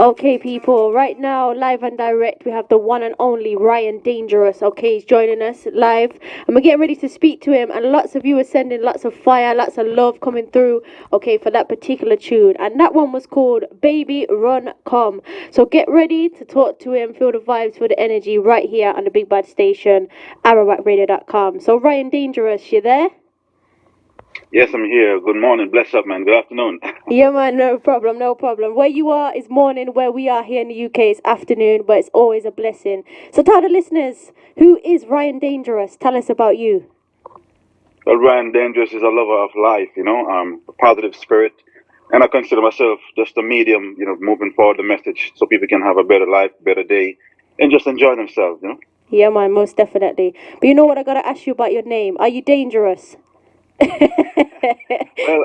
Okay, people, right now, live and direct, we have the one and only Ryan Dangerous. Okay, he's joining us live, and we're getting ready to speak to him. And lots of you are sending lots of fire, lots of love coming through, okay, for that particular tune. And that one was called Baby Run Come. So get ready to talk to him, feel the vibes, feel the energy right here on the Big Bad Station, arrowackradio.com. So, Ryan Dangerous, you there? Yes, I'm here. Good morning. Bless up, man. Good afternoon. Yeah, man, no problem, no problem. Where you are is morning, where we are here in the UK is afternoon, but it's always a blessing. So tell the listeners, who is Ryan Dangerous? Tell us about you. Well, Ryan Dangerous is a lover of life, a positive spirit. And I consider myself just a medium, moving forward the message so people can have a better life, better day, and just enjoy themselves. Yeah, man, most definitely. But you know what? I got to ask you about your name. Are you dangerous? Well,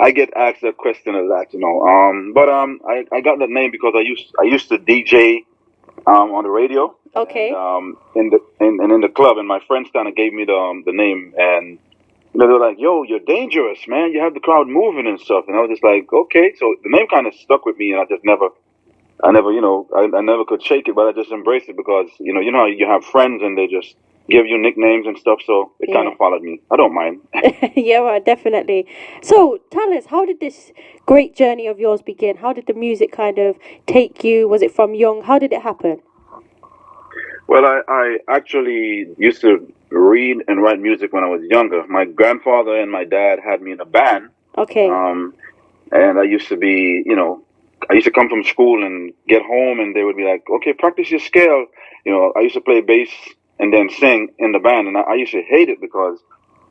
I get asked that question a lot, I got that name because I used to DJ on the radio. Okay. And, in the club, and my friends kind of gave me the name, and they're like, "Yo, you're dangerous, man. You have the crowd moving and stuff." And I was just like, "Okay." So the name kind of stuck with me, and I never could shake it, but I just embraced it because how you have friends and they just give you nicknames and stuff, so it kind of followed me. I don't mind. Yeah, well, definitely. So tell us, how did this great journey of yours begin? How did the music kind of take you? Was it from young? How did it happen? Well, I actually used to read and write music when I was younger. My grandfather and my dad had me in a band. Okay. And I used to come from school and get home, and they would be like, "Okay, practice your scale." I used to play bass and then sing in the band, and I used to hate it because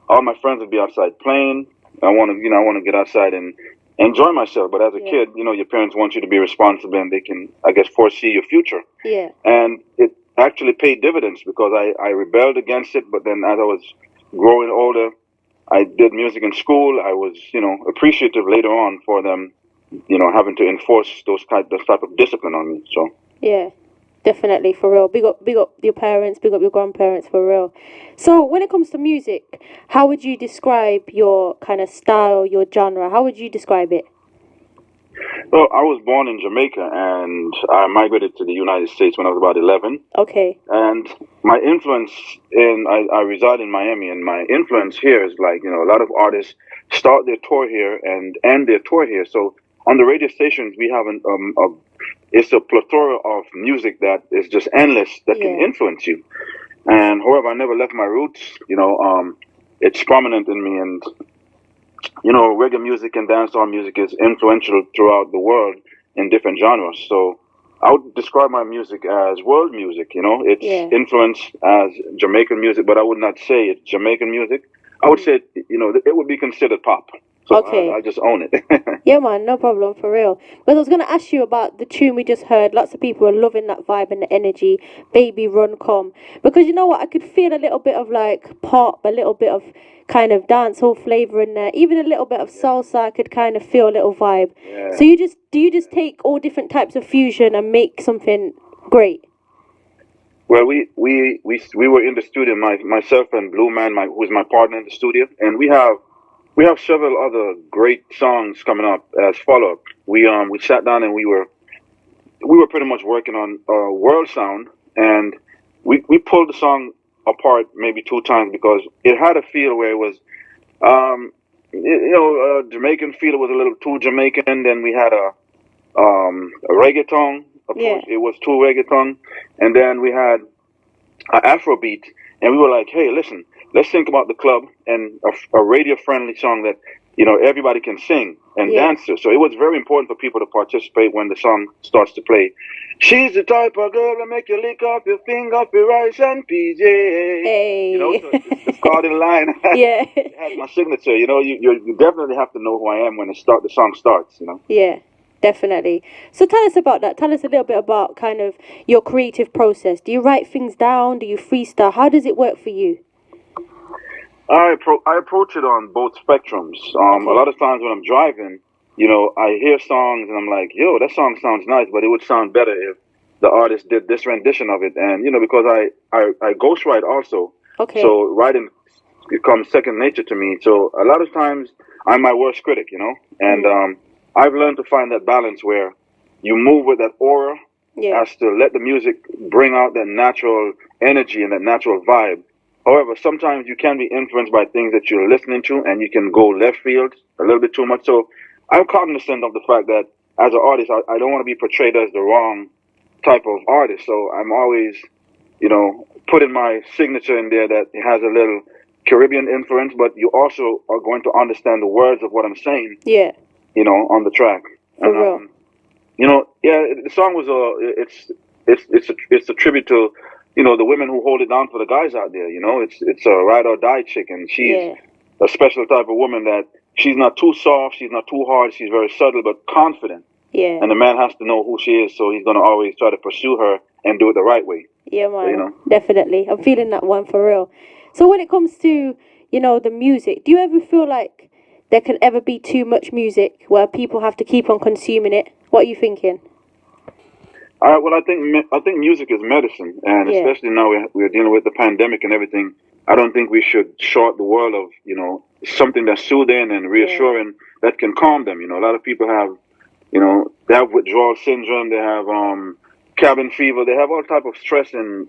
all my friends would be outside playing. I want to get outside and enjoy myself. But as a kid, your parents want you to be responsible, and they can, I guess, foresee your future. Yeah. And it actually paid dividends because I rebelled against it. But then as I was growing older, I did music in school. I was, appreciative later on for them, having to enforce those type of discipline on me. So. Yeah. Definitely, for real. Big up your parents, big up your grandparents, for real. So when it comes to music, how would you describe your kind of style, your genre? How would you describe it? Well, I was born in Jamaica, and I migrated to the United States when I was about 11. Okay. And my influence I reside in Miami, and my influence here is like, a lot of artists start their tour here and end their tour here. So on the radio stations, we have it's a plethora of music that is just endless that can influence you. And however, I never left my roots. It's prominent in me, and reggae music and dancehall music is influential throughout the world in different genres. So I would describe my music as world music. It's influenced as Jamaican music, but I would not say it's Jamaican music. I would say it would be considered pop. So okay. I just own it. Yeah, man, no problem, for real. But I was going to ask you about the tune we just heard. Lots of people are loving that vibe and the energy. Baby Run Come. Because you know what? I could feel a little bit of like pop, a little bit of kind of dancehall flavour in there. Even a little bit of salsa, I could kind of feel a little vibe. Yeah. So do you just take all different types of fusion and make something great? Well, we were in the studio, myself and Blue Man, who's my partner in the studio, and we have several other great songs coming up as follow-up. We sat down and we were pretty much working on world sound, and we pulled the song apart maybe 2 times because it had a feel where it was Jamaican feel. It was a little too Jamaican. Then we had a reggaeton approach. It was too reggaeton, and then we had an Afrobeat, and we were like, "Hey, listen, let's think about the club and a radio-friendly song that everybody can sing and dance to." So it was very important for people to participate when the song starts to play. She's the type of girl that make you lick off your finger, off your rice and PJ. Hey. So it's called in line. Yeah. It has my signature. You definitely have to know who I am when the song starts. Yeah. Definitely. So tell us about that. Tell us a little bit about kind of your creative process. Do you write things down? Do you freestyle? How does it work for you? I approach it on both spectrums. A lot of times when I'm driving, I hear songs and I'm like, "Yo, that song sounds nice, but it would sound better if the artist did this rendition of it." And because I ghostwrite also, so writing becomes second nature to me. So a lot of times I'm my worst critic, and I've learned to find that balance where you move with that aura as to let the music bring out that natural energy and that natural vibe. However, sometimes you can be influenced by things that you're listening to, and you can go left field a little bit too much. So I'm cognizant of the fact that as an artist, I don't want to be portrayed as the wrong type of artist. So I'm always, putting my signature in there that it has a little Caribbean influence, but you also are going to understand the words of what I'm saying. Yeah. On the track. For real. The song was it's a tribute to, the women who hold it down for the guys out there. It's a ride or die chick, and she's a special type of woman that she's not too soft, she's not too hard, she's very subtle but confident. Yeah. And the man has to know who she is, so he's gonna always try to pursue her and do it the right way. Yeah, man. Definitely. I'm feeling that one for real. So when it comes to, the music, do you ever feel like there can ever be too much music where people have to keep on consuming it? What are you thinking? Well, I think music is medicine, and especially now we're dealing with the pandemic and everything. I don't think we should short the world of something that's soothing and reassuring that can calm them. A lot of people have they have withdrawal syndrome, they have cabin fever, they have all type of stress and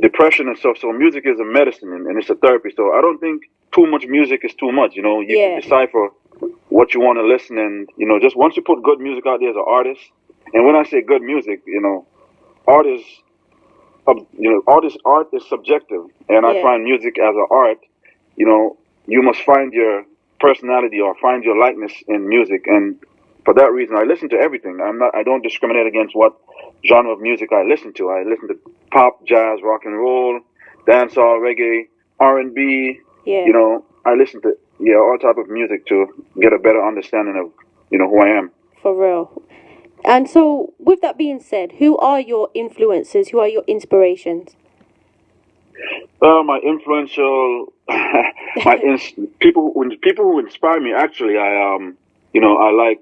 depression and stuff. So music is a medicine and it's a therapy. So I don't think too much music is too much. You can decipher what you want to listen, and just once you put good music out there as an artist. And when I say good music, art is subjective, and I find music as an art. You must find your personality or find your likeness in music, and for that reason, I listen to everything. I don't discriminate against what genre of music I listen to. I listen to pop, jazz, rock and roll, dancehall, reggae, R&B. Yeah. I listen to all type of music to get a better understanding of who I am. For real. And so, with that being said, who are your influences? Who are your inspirations? My influential, people who inspire me. Actually, I like,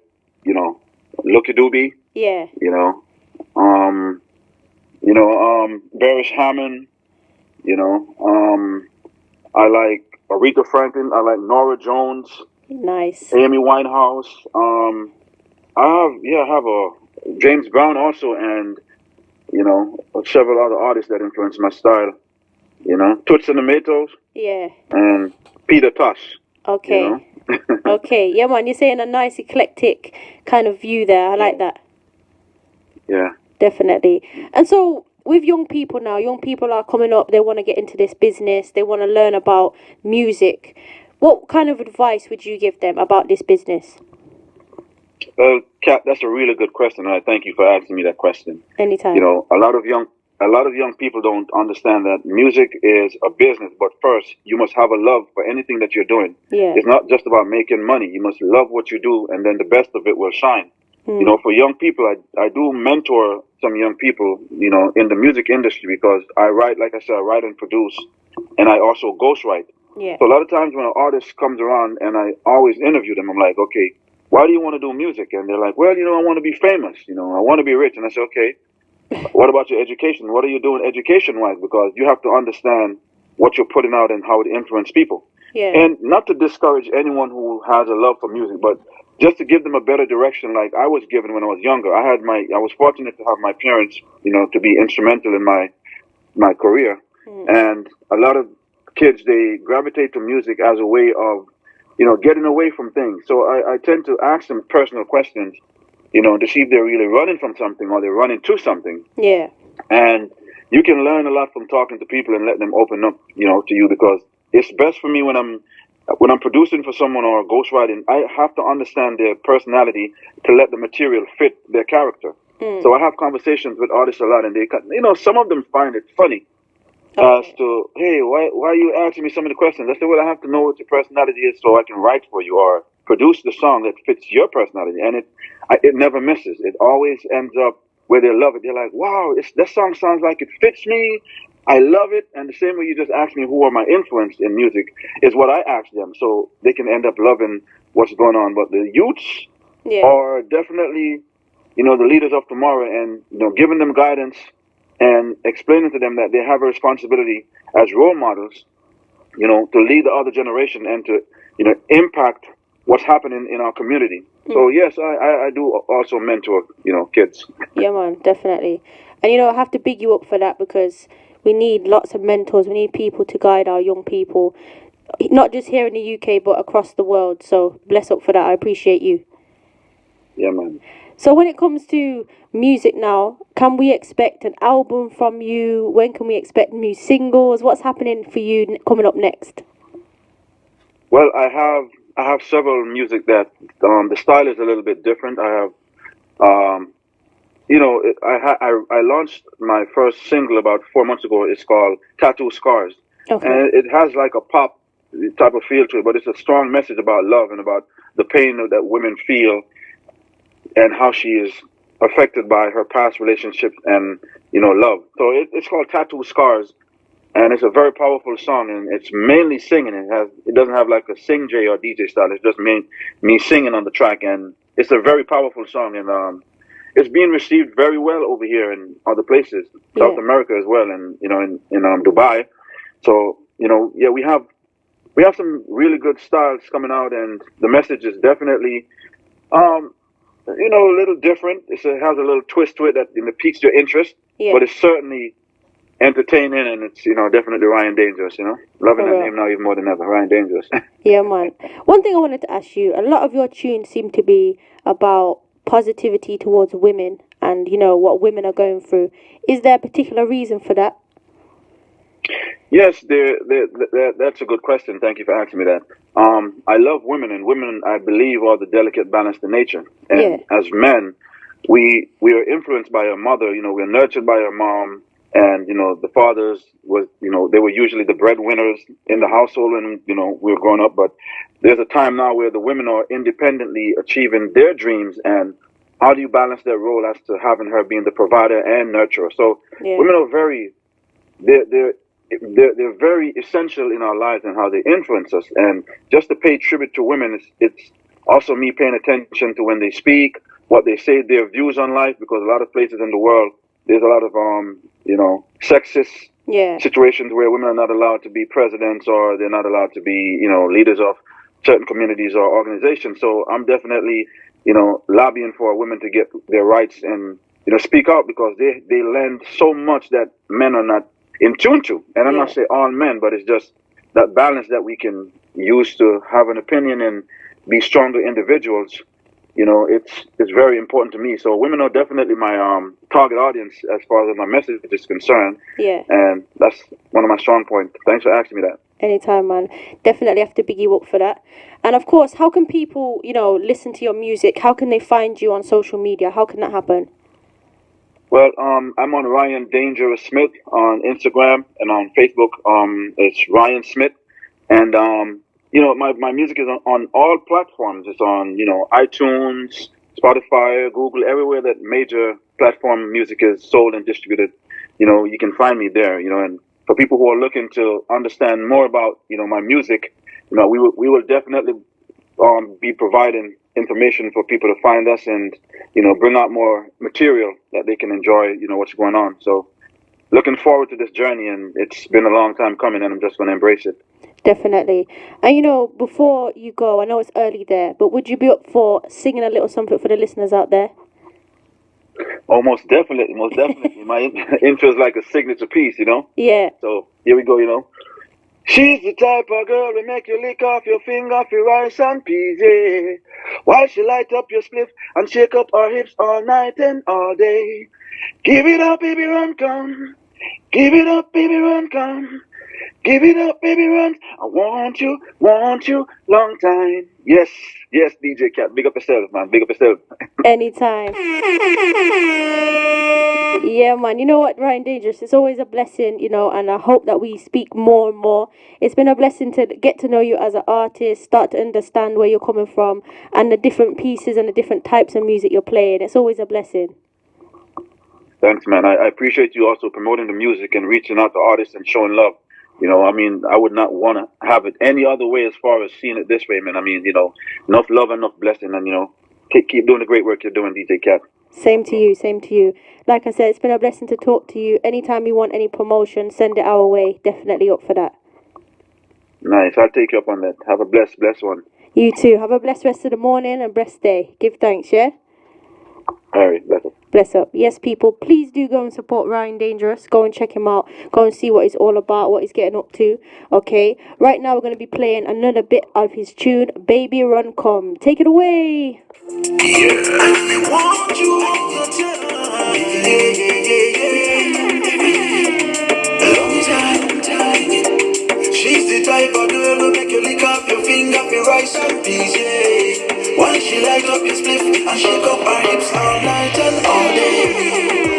Lucky Doobie. Yeah. Barish Hammond. I like Aretha Franklin. I like Nora Jones. Nice. Amy Winehouse. I have a James Brown also, and several other artists that influence my style. Toots and the Maytals. Yeah. And Peter Tosh. Okay. Okay. Yeah, man. You're saying a nice eclectic kind of view there. I like that. Yeah. Definitely. And so with young people now, young people are coming up. They want to get into this business. They want to learn about music. What kind of advice would you give them about this business? Kat, that's a really good question, and I thank you for asking me that question. Anytime. A lot of young people don't understand that music is a business, but first you must have a love for anything that you're doing. Yeah. It's not just about making money. You must love what you do, and then the best of it will shine. For young people, I do mentor some young people, in the music industry, because I write, like I said, I write and produce, and I also ghostwrite. Yeah. So a lot of times when an artist comes around, and I always interview them, I'm like, okay, why do you want to do music? And they're like, well, I want to be famous. I want to be rich. And I say, okay, what about your education? What are you doing education-wise? Because you have to understand what you're putting out and how it influences people. Yeah. And not to discourage anyone who has a love for music, but just to give them a better direction, like I was given when I was younger. I was fortunate to have my parents, to be instrumental in my career. And a lot of kids, they gravitate to music as a way of, getting away from things. So I tend to ask them personal questions, to see if they're really running from something or they're running to something. Yeah. And you can learn a lot from talking to people and let them open up, to you, because it's best for me when I'm producing for someone or ghostwriting, I have to understand their personality to let the material fit their character. So I have conversations with artists a lot, and they, some of them find it funny. As to, hey, why are you asking me some of the questions? I said, well, I have to know what your personality is so I can write for you or produce the song that fits your personality. And it never misses. It always ends up where they love it. They're like, wow, that song sounds like it fits me. I love it. And the same way you just asked me who are my influence in music is what I ask them, so they can end up loving what's going on. But the youths are definitely, the leaders of tomorrow, and, giving them guidance and explaining to them that they have a responsibility as role models, to lead the other generation and to, impact what's happening in our community. So yes, I do also mentor, kids. Yeah, man, definitely. And I have to big you up for that because we need lots of mentors. We need people to guide our young people, not just here in the UK, but across the world. So bless up for that. I appreciate you. Yeah, man. So when it comes to music now, can we expect an album from you? When can we expect new singles? What's happening for you coming up next? Well, I have several music that the style is a little bit different. I have I launched my first single about 4 months ago. It's called Tattoo Scars, Okay. and it has like a pop type of feel to it, but it's a strong message about love and about the pain that women feel and how she is affected by her past relationships and love. So it's called Tattoo Scars, and it's a very powerful song, and it's mainly singing. It doesn't have like a sing J or DJ style. It's just me singing on the track, and it's a very powerful song, and it's being received very well over here in other places, South Yeah. America as well, and in Dubai. So yeah, we have some really good styles coming out, and the message is definitely um a little different. It has a little twist to it that piques your interest, Yeah. but it's certainly entertaining, and it's definitely Ryan Dangerous. Loving For that real. name now even more than ever, Ryan Dangerous. Yeah, man. One thing I wanted to ask you, a lot of your tunes seem to be about positivity towards women and, what women are going through. Is there a particular reason for that? Yes, that's a good question. Thank you for asking me that. I love women, and women, I believe, are the delicate balance to nature. Yeah. And as men, we are influenced by our mother. We're nurtured by our mom, and the fathers was they were usually the breadwinners in the household, and we were growing up. But there's a time now where the women are independently achieving their dreams, and how do you balance that role as to having her being the provider and nurturer? So Yeah. women are they're they're very essential in our lives and how they influence us. And just to pay tribute to women, it's also me paying attention to when they speak, what they say, their views on life, because a lot of places in the world there's a lot of sexist Yeah. situations where women are not allowed to be presidents, or they're not allowed to be leaders of certain communities or organizations. So I'm definitely lobbying for women to get their rights and speak out, because they lend so much that men are not in tune to. And I'm Yeah. not saying all men, but it's just that balance that we can use to have an opinion and be stronger individuals. It's very important to me. So women are definitely my target audience as far as my message is concerned, Yeah. and that's one of my strong points. Thanks for asking me that. Anytime, man. Definitely have to big you up for that. And of course, how can people, listen to your music? How can they find you on social media? How can that happen? Well, I'm on Ryan Dangerous Smith on Instagram, and on Facebook, it's Ryan Smith. And my music is on all platforms. It's on iTunes, Spotify, Google, everywhere that major platform music is sold and distributed. You can find me there. And for people who are looking to understand more about my music, we will definitely be providing information for people to find us, and bring out more material that they can enjoy. What's going on. So looking forward to this journey, and it's been a long time coming, and I'm just going to embrace it. Definitely. And before you go, I know it's early there, but would you be up for singing a little something for the listeners out there? Oh, most definitely, most definitely. My intro is like a signature piece. Yeah. So here we go. She's the type of girl that make you lick off your finger for rice and peas, yeah. While she light up your spliff and shake up her hips all night and all day. Give it up, baby, run, come. Give it up, baby, run, come. Give it up, baby, run. I want you, long time. Yes, DJ Kat. Big up yourself, man. Big up yourself. Anytime. Yeah, man. You know what, Ryan Dangerous? It's always a blessing, and I hope that we speak more and more. It's been a blessing to get to know you as an artist, start to understand where you're coming from, and the different pieces and the different types of music you're playing. It's always a blessing. Thanks, man. I appreciate you also promoting the music and reaching out to artists and showing love. I would not want to have it any other way as far as seeing it this way, man. Enough love, enough blessing, and keep doing the great work you're doing, DJ Kat. Same to you, same to you. Like I said, it's been a blessing to talk to you. Anytime you want any promotion, send it our way. Definitely up for that. Nice. I'll take you up on that. Have a blessed one. You too. Have a blessed rest of the morning and blessed day. Give thanks, yeah? Harry, that's it. Bless up. Yes, people, please do go and support Ryan Dangerous. Go and check him out. Go and see what he's all about, what he's getting up to. Okay? Right now, we're going to be playing another bit of his tune, Baby Run Come. Take it away. Yeah. Want you all the time. Long time. She's the type of girl who make you lick off your finger for rice and peas, yeah. Once she light up your spliff and shake up her hips all night and all day.